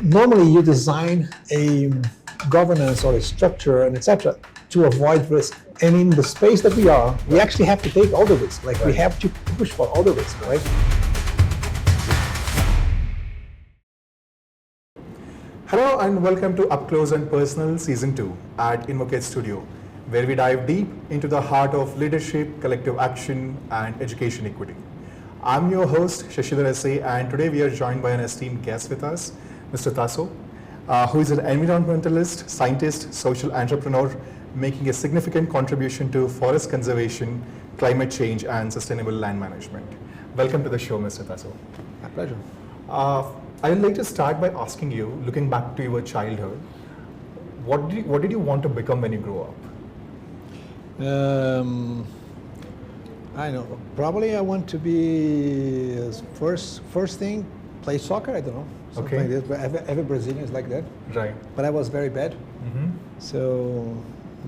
Normally you design a governance or a structure and etc. to avoid risk. And in the space that we are, we actually have to take all the risk. Like we have to push for all the risk, right? Hello and welcome to Up Close and Personal Season 2 at InvokED Studio, where we dive deep into the heart of leadership, collective action and education equity. I'm your host, ShikshaLokam, and today we are joined by an esteemed guest with us, Mr. Tasso, who is an environmentalist, scientist, social entrepreneur, making a significant contribution to forest conservation, climate change and sustainable land management. Welcome to the show, Mr. Tasso. My pleasure. I would like to start by asking you, looking back to your childhood, what did you want to become when you grew up? I know. Probably I want to be first thing play soccer. I don't know. Something like this. But every Brazilian is like that. Right. But I was very bad. Mm-hmm. So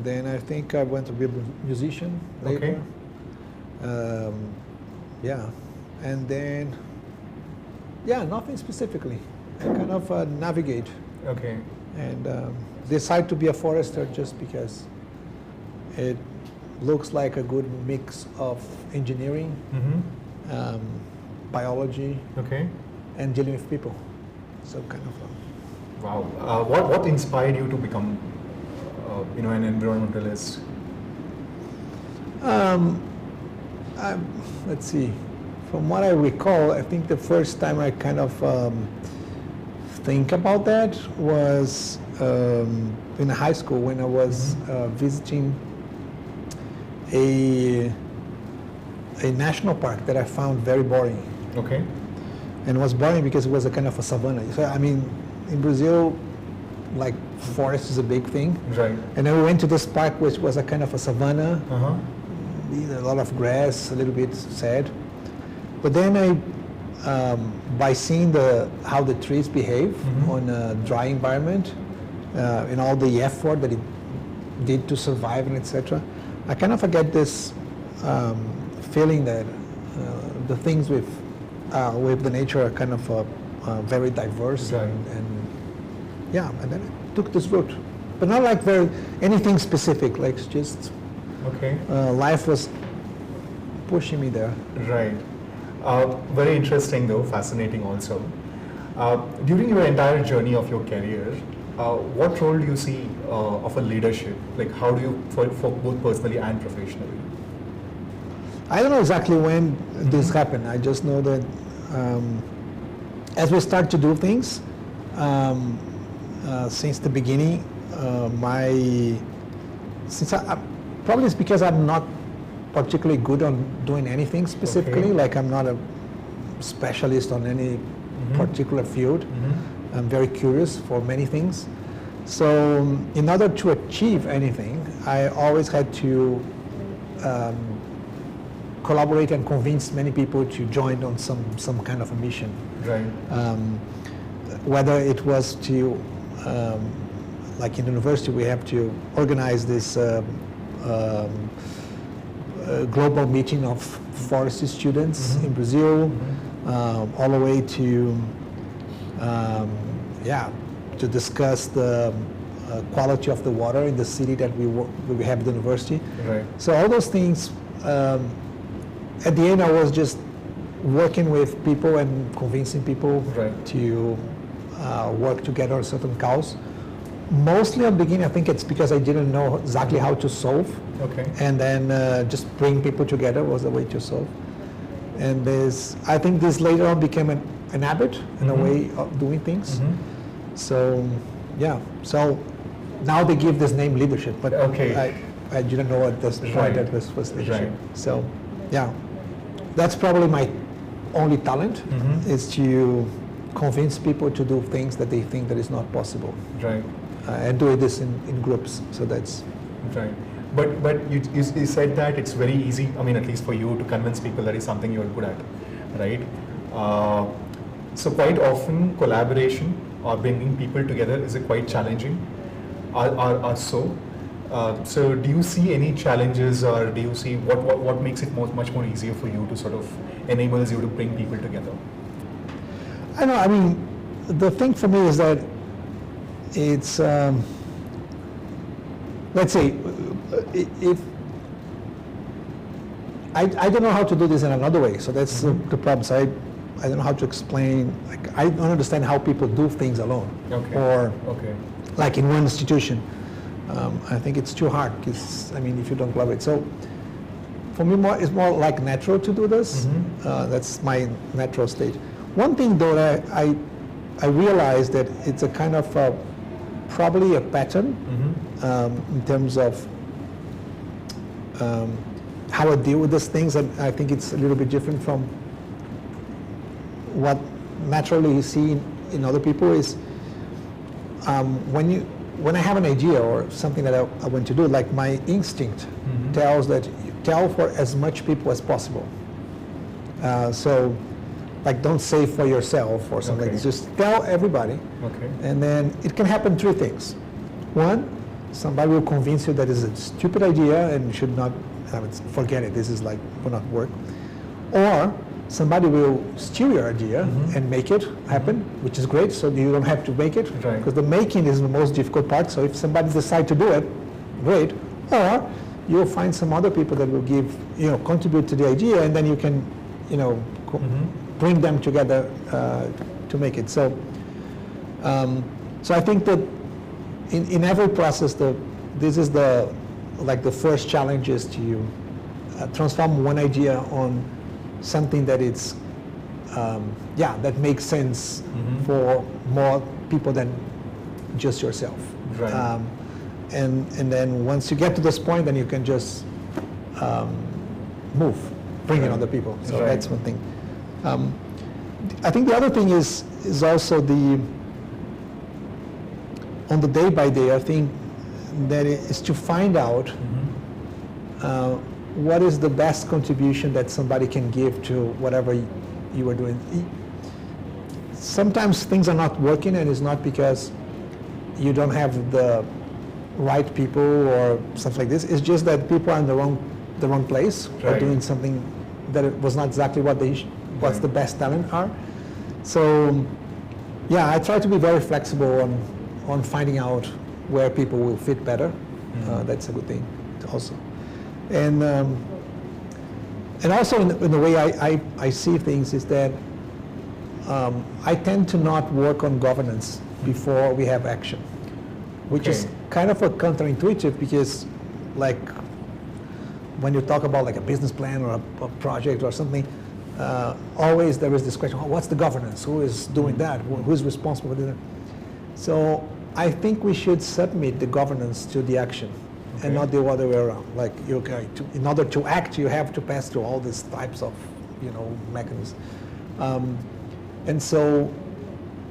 then I think I went to be a musician later. Okay. Yeah, and then nothing specifically. I kind of navigate. Okay. And decide to be a forester just because it looks like a good mix of engineering, biology, and dealing with people. So kind of. Wow. What inspired you to become, an environmentalist? Let's see. From what I recall, I think the first time I kind of think about that was in high school when I was visiting a national park that I found very boring. Okay. And it was boring because it was a kind of a savanna. So I mean, in Brazil, like forest is a big thing. Right. And then we went to this park which was a kind of a savanna, a lot of grass, a little bit sad. But then I, by seeing how the trees behave on a dry environment, and all the effort that it did to survive and etc., I kind of get this feeling that the things with the nature are kind of very diverse, right. and then I took this route, but not like anything specific, like just life was pushing me there. Right. Very interesting though, fascinating also. During your entire journey of your career, what role do you see of a leadership? Like how do you, for both personally and professionally? I don't know exactly when this happened. I just know that as we start to do things, since the beginning, probably it's because I'm not particularly good on doing anything specifically, like I'm not a specialist on any particular field. I'm very curious for many things. So in order to achieve anything, I always had to collaborate and convince many people to join on some kind of a mission. Right. Whether it was to, like in the university, we have to organize this global meeting of forestry students in Brazil, all the way to to discuss the quality of the water in the city that we have the university. Right. So all those things. At the end, I was just working with people and convincing people to work together on certain cause. Mostly at the beginning, I think it's because I didn't know exactly how to solve. Okay. And then just bring people together was the way to solve. And I think this later on became an habit and a way of doing things. So, so now they give this name leadership, but I didn't know at this point that this was leadership. Right. So, that's probably my only talent, is to convince people to do things that they think that is not possible. Right. And do this in groups. So that's right. But you said that it's very easy. I mean, at least for you to convince people that is something you're good at, right? So quite often collaboration or bringing people together is quite challenging. So do you see any challenges, or do you see what makes it much more easier for you to sort of enables you to bring people together? I know. I mean, the thing for me is that it's, let's say, if I don't know how to do this in another way, so that's the problem. So I don't know how to explain, like, I don't understand how people do things alone. Okay. Or Okay. like in one institution. I think it's too hard, because, I mean, if you don't love it. So for me, it's more like natural to do this. That's my natural state. One thing though, that I realized that it's a kind of probably a pattern in terms of how I deal with these things, and I think it's a little bit different from what naturally you see in other people. Is when I have an idea or something that I want to do, like my instinct tells that you tell for as much people as possible. So, like, don't say for yourself or something. Okay. Just tell everybody. Okay. And then it can happen three things. One, somebody will convince you that it's a stupid idea and you should not have it. Forget it. This is like will not work. Or somebody will steal your idea and make it happen, which is great. So you don't have to make it, Right. because the making is the most difficult part. So if somebody decides to do it, great. Or you'll find some other people that will give, contribute to the idea, and then you can, bring them together to make it. So, so I think that in every process, this is the first challenge is to transform one idea on something that it's, that makes sense for more people than just yourself. Right. And then once you get to this point, then you can just bring in other people. So that's one thing. I think the other thing is also on the day by day, I think that is to find out what is the best contribution that somebody can give to whatever you are doing. Sometimes things are not working, and it's not because you don't have the right people or something like this. It's just that people are in the wrong place, or doing something that it was not exactly what's the best talent are. So, yeah, I try to be very flexible on finding out where people will fit better. That's a good thing also. And also in the way I see things is that I tend to not work on governance before we have action, which is kind of a counterintuitive, because like when you talk about like a business plan or a project or something, always there is this question, what's the governance? Who is doing that? Who is responsible for that? So I think we should submit the governance to the action. And not the other way around. Like, in order to act, you have to pass through all these types of, mechanisms. And so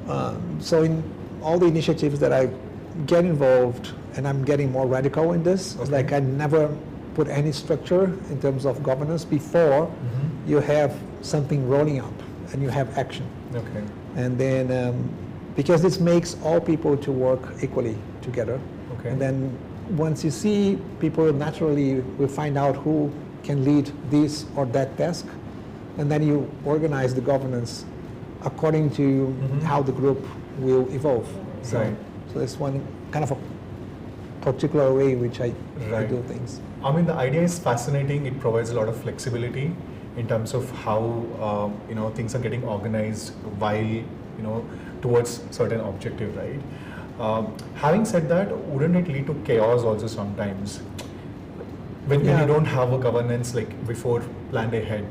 in all the initiatives that I get involved, and I'm getting more radical in this, it's like I never put any structure in terms of governance before you have something rolling up and you have action. Okay. And then, because this makes all people to work equally together. Okay. And then once you see people, naturally will find out who can lead this or that task, and then you organize the governance according to how the group will evolve. So that's one kind of a particular way in which I do things. I mean, the idea is fascinating. It provides a lot of flexibility in terms of how things are getting organized while towards certain objective, right? Having said that, wouldn't it lead to chaos also sometimes when you don't have a governance like before planned ahead?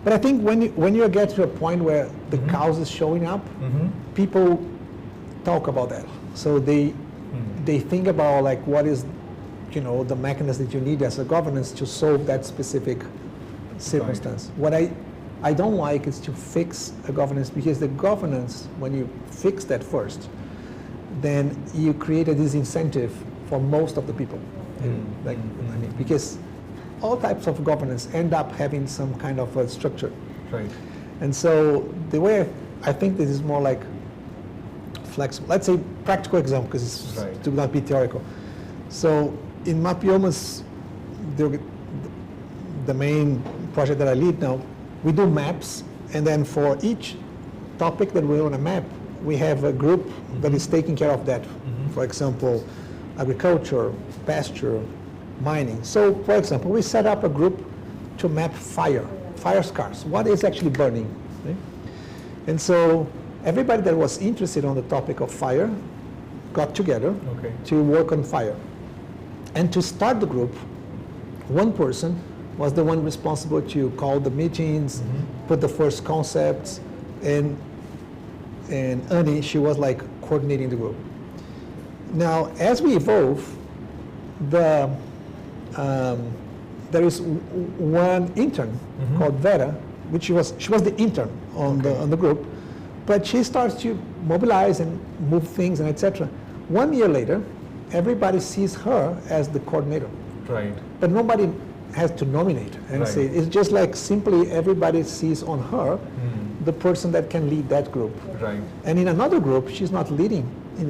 But I think when you get to a point where the chaos is showing up, people talk about that. So they think about like what is the mechanism that you need as a governance to solve that specific circumstance. What I don't like is to fix a governance, because the governance, when you fix that first, then you create a disincentive for most of the people. Because all types of governance end up having some kind of a structure. Right. And so the way I think this is more like flexible. Let's say practical example, because it's to not be theoretical. So in Mapiomas, the main project that I lead now, we do maps, and then for each topic that we want to map, we have a group that is taking care of that. For example, agriculture, pasture, mining. So, for example, we set up a group to map fire scars. What is actually burning? Right? And so everybody that was interested on the topic of fire got together to work on fire. And to start the group, one person was the one responsible to call the meetings, put the first concepts, and Annie, she was like coordinating the group. Now, as we evolve, there is one intern called Vera, which she was the intern on the group, but she starts to mobilize and move things and etc. 1 year later, everybody sees her as the coordinator. Right. But nobody has to nominate and say, it's just like simply everybody sees on her the person that can lead that group. Right. And in another group, she's not leading. In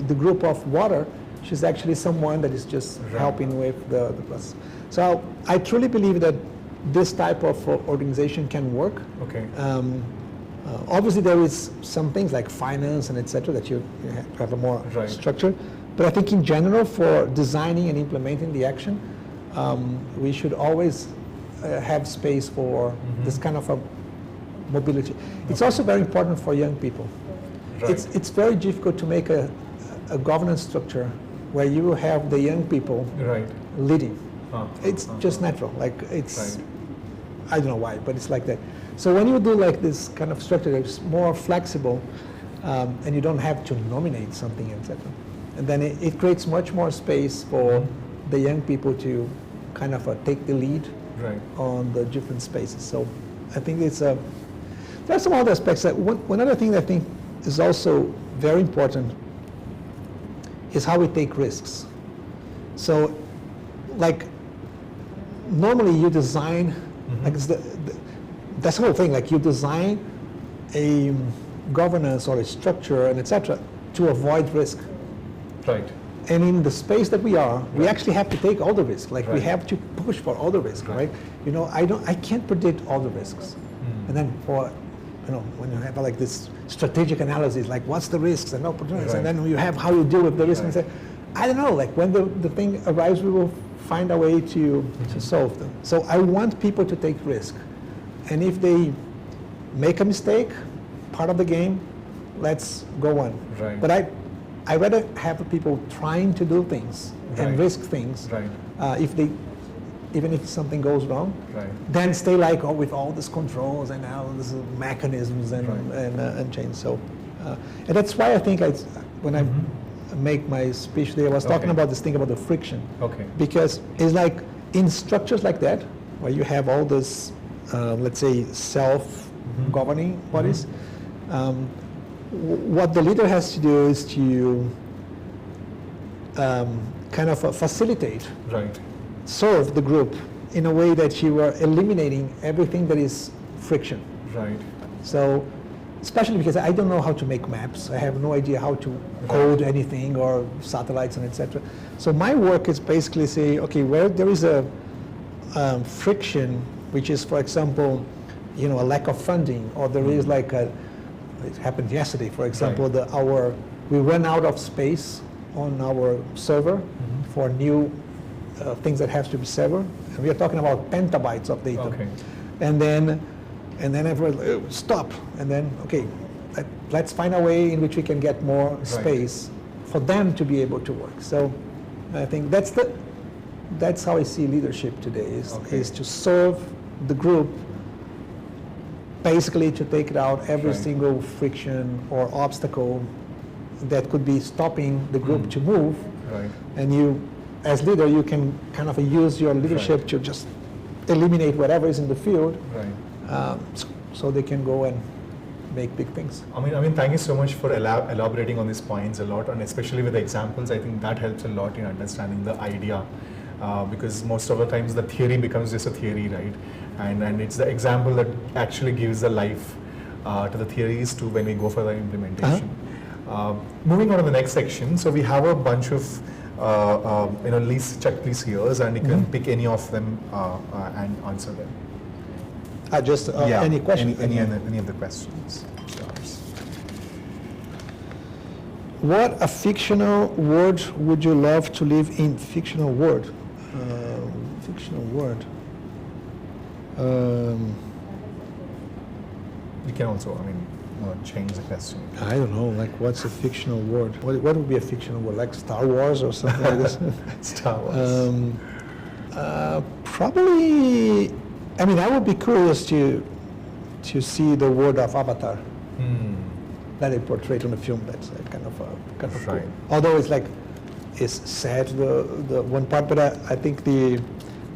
the group of water, she's actually someone that is just helping with the process. So I truly believe that this type of organization can work. Okay. Obviously, there is some things like finance and etc. that you have a more structure. But I think in general, for designing and implementing the action, we should always have space for this kind of a mobility. It's also very important for young people. It's very difficult to make a governance structure where you have the young people leading. It's just natural. Like it's, I don't know why, but it's like that. So when you do like this kind of structure, it's more flexible, and you don't have to nominate something, etc. And then it creates much more space for the young people to kind of take the lead on the different spaces. So I think it's there are some other aspects. That one other thing that I think is also very important is how we take risks. So, like, normally you design, like that's the whole thing, like you design a governance or a structure and etc. to avoid risk. Right. And in the space that we are, we actually have to take all the risks. Like we have to push for all the risks, right? You know, I can't predict all the risks. And then when you have like this strategic analysis, like what's the risks and opportunities, and then you have how you deal with the risks and say, I don't know, like when the thing arrives, we will find a way to solve them. So I want people to take risk. And if they make a mistake, part of the game, let's go on. But I rather have people trying to do things and risk things. Even if something goes wrong, then stay like with all these controls and all these mechanisms and change. So, and that's why I think when I make my speech there, I was talking about this thing about the friction. Because it's like in structures like that, where you have all this, let's say, self-governing bodies, what the leader has to do is to kind of facilitate, serve the group in a way that you are eliminating everything that is friction. So, especially because I don't know how to make maps, I have no idea how to code anything or satellites and etc. So my work is basically say, okay, where there is a friction, which is, for example, a lack of funding, or there is like it happened yesterday, for example, we ran out of space on our server for new things that have to be served, and we are talking about petabytes of data. And then everyone stop, and then let's find a way in which we can get more space for them to be able to work. So I think that's how I see leadership today is to serve the group, basically to take it out every single friction or obstacle that could be stopping the group to move. And you, as leader, you can kind of use your leadership to just eliminate whatever is in the field, so they can go and make big things. I mean, thank you so much for elaborating on these points a lot, and especially with the examples. I think that helps a lot in understanding the idea, because most of the times the theory becomes just a theory, right? And it's the example that actually gives the life to the theories to when we go for the implementation. Moving on to the next section, so we have a bunch of list checklists here, and you can pick any of them and answer them. Any questions? Any of the questions. What a fictional world would you love to live in? Fictional world. Fictional world. You can also, change the question. I don't know, like what's a fictional world? What would be a fictional world? Like Star Wars or something like this? Star Wars. Probably, I would be curious to see the world of Avatar that they portrayed on the film. That's kind of cool. Right. Although it's sad, the one part, but I think the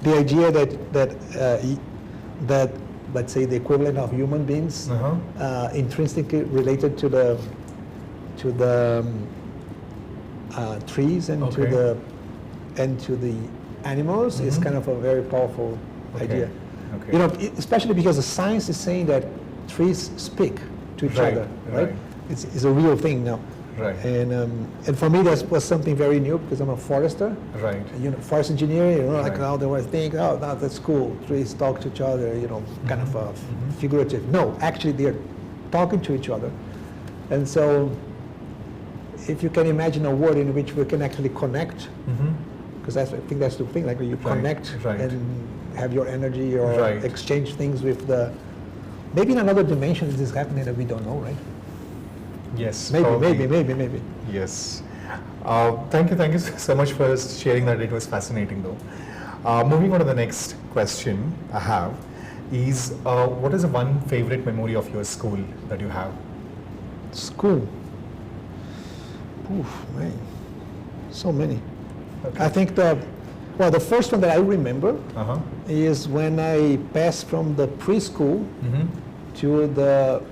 idea that let's say the equivalent of human beings intrinsically related to the trees and to the animals is kind of a very powerful idea. Okay. Especially because the science is saying that trees speak to each other, right? It's a real thing now. Right. And for me, that was something very new because I'm a forester. Right. Forest engineer. Like Right. how they were thinking, oh, that's cool. Trees talk to each other. Kind of figurative. No, actually, they're talking to each other. And so, if you can imagine a world in which we can actually connect, because I think that's the thing. Like you connect and have your energy or exchange things with the. Maybe in another dimension, this is happening that we don't know, right? Yes. Maybe. Yes. Thank you so much for sharing that. It was fascinating though. Moving on to the next question I have is, what is the one favorite memory of your school that you have? School. Oof, man. So many. Okay. I think the first one that I remember is when I passed from the preschool to the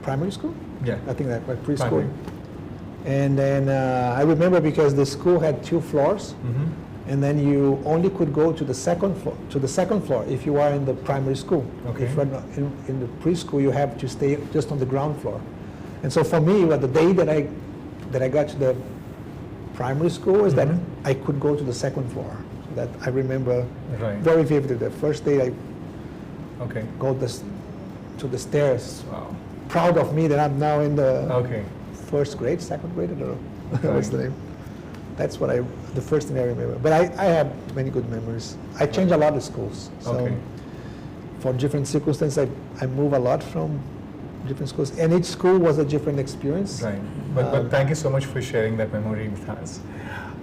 primary school. Yeah. I think that was preschool. Primary. And then I remember because the school had 2 floors, and then you only could go to the second floor if you are in the primary school. Okay. If you're not in the preschool, you have to stay just on the ground floor. And so for me, the day that I got to the primary school is that I could go to the second floor. So that I remember very vividly. The first day I go to the stairs. Wow. Proud of me that I'm now in the first grade, second grade, I don't know. What's the name? That's the first thing I remember. But I have many good memories. I change a lot of schools. So for different circumstances, I move a lot from different schools. And each school was a different experience. Right. But thank you so much for sharing that memory with us.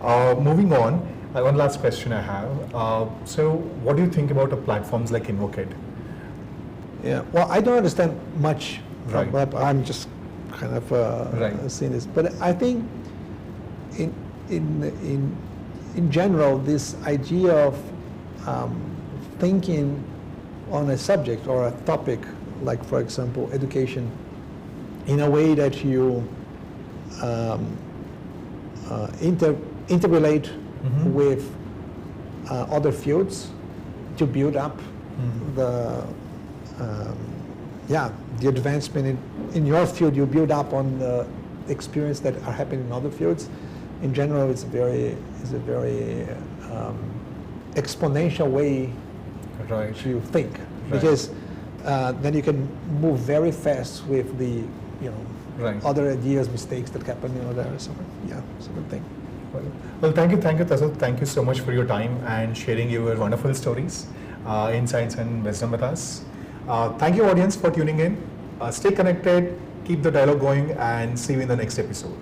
Moving on, one last question I have. So what do you think about platforms like InvokED? Yeah, well, I don't understand much. Right. But I'm just kind of seeing this. But I think in general, this idea of thinking on a subject or a topic, like for example, education, in a way that you interrelate with other fields to build up the advancement in your field. You build up on the experience that are happening in other fields. In general, it's a very exponential way to think, because then you can move very fast with the other ideas, mistakes that happen there. So it's a good thing. Well, thank you, Tasso. Thank you so much for your time and sharing your wonderful stories, insights and wisdom with us. Thank you, audience, for tuning in. Stay connected, keep the dialogue going, and see you in the next episode.